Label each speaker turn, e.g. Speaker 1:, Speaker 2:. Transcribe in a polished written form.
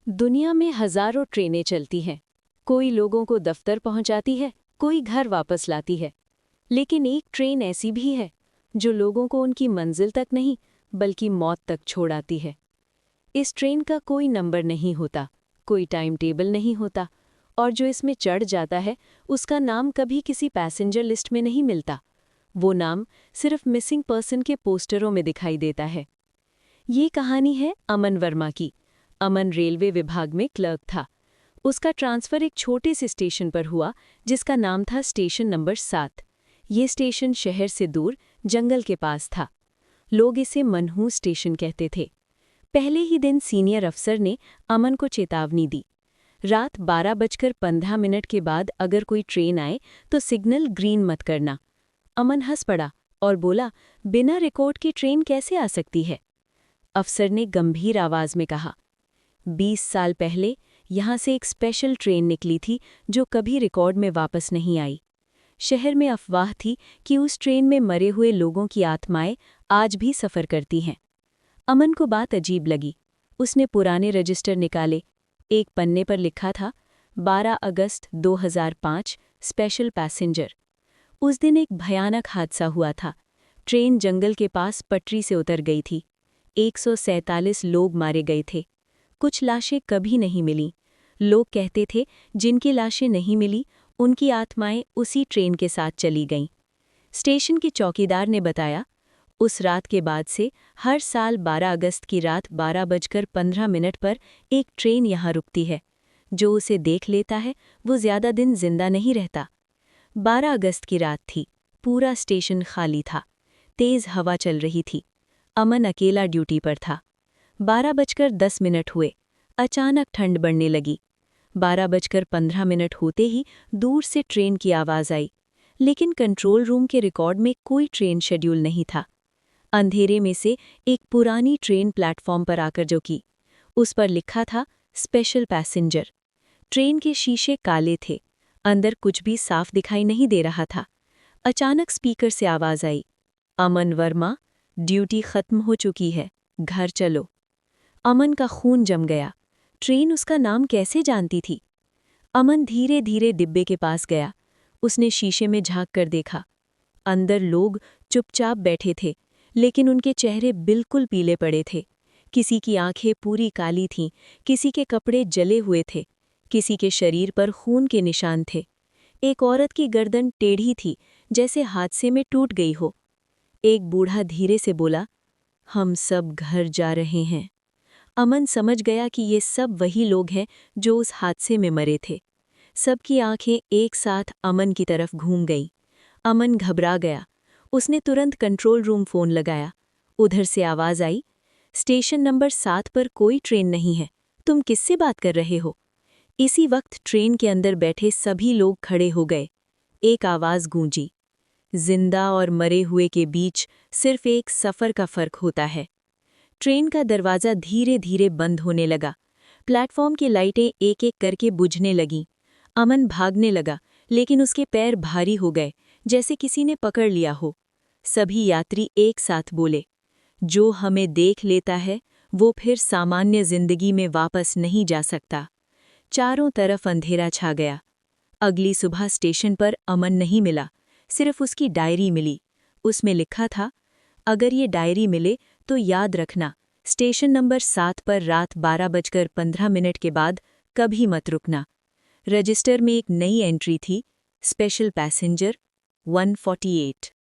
Speaker 1: दुनिया में हजारों ट्रेनें चलती हैं। कोई लोगों को दफ्तर पहुंचाती है, कोई घर वापस लाती है। लेकिन एक ट्रेन ऐसी भी है जो लोगों को उनकी मंजिल तक नहीं बल्कि मौत तक छोड़ आती है। इस ट्रेन का कोई नंबर नहीं होता, कोई टाइम टेबल नहीं होता, और जो इसमें चढ़ जाता है उसका नाम कभी किसी पैसेंजर लिस्ट में नहीं मिलता। वो नाम सिर्फ मिसिंग पर्सन के पोस्टरों में दिखाई देता है। ये कहानी है अमन वर्मा की। अमन रेलवे विभाग में क्लर्क था। उसका ट्रांसफ़र एक छोटे से स्टेशन पर हुआ जिसका नाम था स्टेशन नंबर 7। ये स्टेशन शहर से दूर जंगल के पास था। लोग इसे मनहूस स्टेशन कहते थे। पहले ही दिन सीनियर अफसर ने अमन को चेतावनी दी, रात 12:15 के बाद अगर कोई ट्रेन आए तो सिग्नल ग्रीन मत करना। अमन हंस पड़ा और बोला, बिना रिकॉर्ड की ट्रेन कैसे आ सकती है? अफसर ने गंभीर आवाज में कहा, 20 साल पहले यहाँ से एक स्पेशल ट्रेन निकली थी जो कभी रिकॉर्ड में वापस नहीं आई। शहर में अफवाह थी कि उस ट्रेन में मरे हुए लोगों की आत्माएं आज भी सफ़र करती हैं। अमन को बात अजीब लगी। उसने पुराने रजिस्टर निकाले। एक पन्ने पर लिखा था 12 अगस्त 2005 स्पेशल पैसेंजर। उस दिन एक भयानक हादसा हुआ था। ट्रेन जंगल के पास पटरी से उतर गई थी। 147 लोग मारे गए थे। कुछ लाशें कभी नहीं मिलीं। लोग कहते थे जिनकी लाशें नहीं मिली उनकी आत्माएं उसी ट्रेन के साथ चली गईं। स्टेशन के चौकीदार ने बताया, उस रात के बाद से हर साल 12 अगस्त की रात 12:15 पर एक ट्रेन यहाँ रुकती है। जो उसे देख लेता है वो ज़्यादा दिन जिंदा नहीं रहता। 12 अगस्त की रात थी। पूरा स्टेशन खाली था। तेज़ हवा चल रही थी। अमन अकेला ड्यूटी पर था। 12:10 हुए। अचानक ठंड बढ़ने लगी। 12:15 होते ही दूर से ट्रेन की आवाज़ आई, लेकिन कंट्रोल रूम के रिकॉर्ड में कोई ट्रेन शेड्यूल नहीं था। अंधेरे में से एक पुरानी ट्रेन प्लेटफॉर्म पर आकर रुकी। उस पर लिखा था स्पेशल पैसेंजर। ट्रेन के शीशे काले थे। अंदर कुछ भी साफ दिखाई नहीं दे रहा था। अचानक स्पीकर से आवाज़ आई, अमन वर्मा, ड्यूटी खत्म हो चुकी है, घर चलो। अमन का खून जम गया। ट्रेन उसका नाम कैसे जानती थी? अमन धीरे धीरे डिब्बे के पास गया। उसने शीशे में झांक कर देखा। अंदर लोग चुपचाप बैठे थे, लेकिन उनके चेहरे बिल्कुल पीले पड़े थे। किसी की आंखें पूरी काली थीं, किसी के कपड़े जले हुए थे, किसी के शरीर पर खून के निशान थे। एक औरत की गर्दन टेढ़ी थी, जैसे हादसे में टूट गई हो। एक बूढ़ा धीरे से बोला, हम सब घर जा रहे हैं। अमन समझ गया कि ये सब वही लोग हैं जो उस हादसे में मरे थे। सबकी आंखें एक साथ अमन की तरफ घूम गईं। अमन घबरा गया। उसने तुरंत कंट्रोल रूम फ़ोन लगाया। उधर से आवाज़ आई, स्टेशन नंबर 7 पर कोई ट्रेन नहीं है, तुम किससे बात कर रहे हो? इसी वक्त ट्रेन के अंदर बैठे सभी लोग खड़े हो गए। एक आवाज़ गूंजी, जिंदा और मरे हुए के बीच सिर्फ एक सफ़र का फ़र्क होता है। ट्रेन का दरवाज़ा धीरे धीरे बंद होने लगा। प्लेटफॉर्म की लाइटें एक एक करके बुझने लगीं। अमन भागने लगा, लेकिन उसके पैर भारी हो गए, जैसे किसी ने पकड़ लिया हो। सभी यात्री एक साथ बोले, जो हमें देख लेता है वो फिर सामान्य जिंदगी में वापस नहीं जा सकता। चारों तरफ अंधेरा छा गया। अगली सुबह स्टेशन पर अमन नहीं मिला, सिर्फ उसकी डायरी मिली। उसमें लिखा था, अगर ये डायरी मिले तो याद रखना, स्टेशन नंबर 7 पर रात 12:15 के बाद कभी मत रुकना। रजिस्टर में एक नई एंट्री थी, स्पेशल पैसेंजर 148।